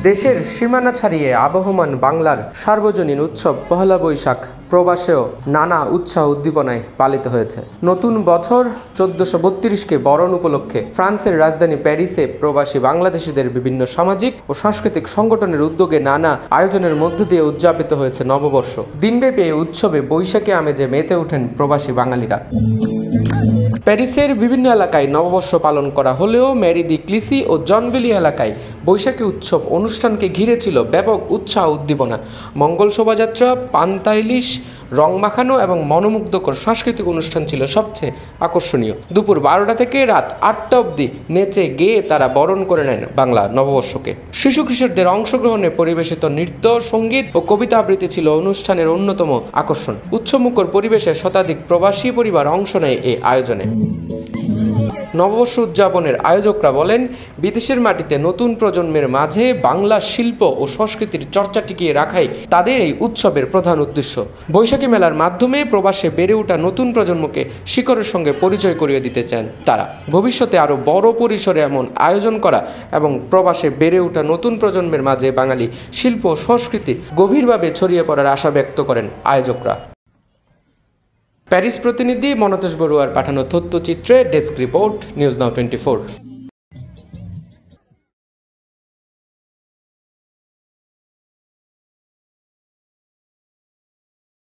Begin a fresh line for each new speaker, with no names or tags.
দেশের সীমানা ছাড়িয়ে আবহমান বাংলার সার্বজনীন উৎসব পহেলা বৈশাখ প্রবাসেও নানা উৎসাহ উদ্দীপনায় পালিত হয়েছে। নতুন বছর 1432কে বরণ উপলক্ষে ফ্রান্সের রাজধানী প্যারিসে প্রবাসী বাংলাদেশিদের বিভিন্ন সামাজিক ও সাংস্কৃতিক সংগঠনের উদ্যোগে নানা আয়োজনের মধ্য দিয়ে উদযাপিত হয়েছে নববর্ষ। দিনব্যাপী এই উৎসবে বৈশাখী আমেজে মেতে ওঠেন প্রবাসী বাঙালিরা। প্যারিসের বিভিন্ন এলাকায় নববর্ষ পালন করা হলেও ম্যারি দি ক্লিসি ও জনভিলি এলাকায় বৈশাখী উৎসব অনুষ্ঠানকে ঘিরে ছিল ব্যাপক উৎসাহ উদ্দীপনা। মঙ্গল শোভাযাত্রা, পান্তা ইলিশ, রং মাখানো এবং মনোমুগ্ধকর সাংস্কৃতিক অনুষ্ঠান ছিল সবচেয়ে আকর্ষণীয়। দুপুর 12টা থেকে রাত 8টা অবধি নেচে গেয়ে তারা বরণ করে নেন বাংলা নববর্ষকে। শিশু কিশোরদের অংশগ্রহণে পরিবেশিত নৃত্য, সঙ্গীত ও কবিতা আবৃত্তি ছিল অনুষ্ঠানের অন্যতম আকর্ষণ। উৎসবমুখর পরিবেশে শতাধিক প্রবাসী পরিবার অংশ নেয় এই আয়োজনে। নববর্ষ উদযাপনের আয়োজকরা বলেন, বিদেশের মাটিতে নতুন প্রজন্মের মাঝে বাংলা শিল্প ও সংস্কৃতির চর্চা টিকিয়ে রাখাই তাদের এই উৎসবের প্রধান উদ্দেশ্য। বৈশাখী মেলার মাধ্যমে প্রবাসে বেড়ে ওঠা নতুন প্রজন্মকে শিকড়ের সঙ্গে পরিচয় করিয়ে দিতে চান তারা। ভবিষ্যতে আরও বড় পরিসরে এমন আয়োজন করা এবং প্রবাসে বেড়ে ওঠা নতুন প্রজন্মের মাঝে বাঙালি শিল্প ও সংস্কৃতি গভীরভাবে ছড়িয়ে পড়ার আশা ব্যক্ত করেন আয়োজকরা। প্যারিস প্রতিনিধি মনতোষ বড়ুয়ার পাঠানো তথ্যচিত্রে ডেস্ক রিপোর্ট, নিউজ নাও 24।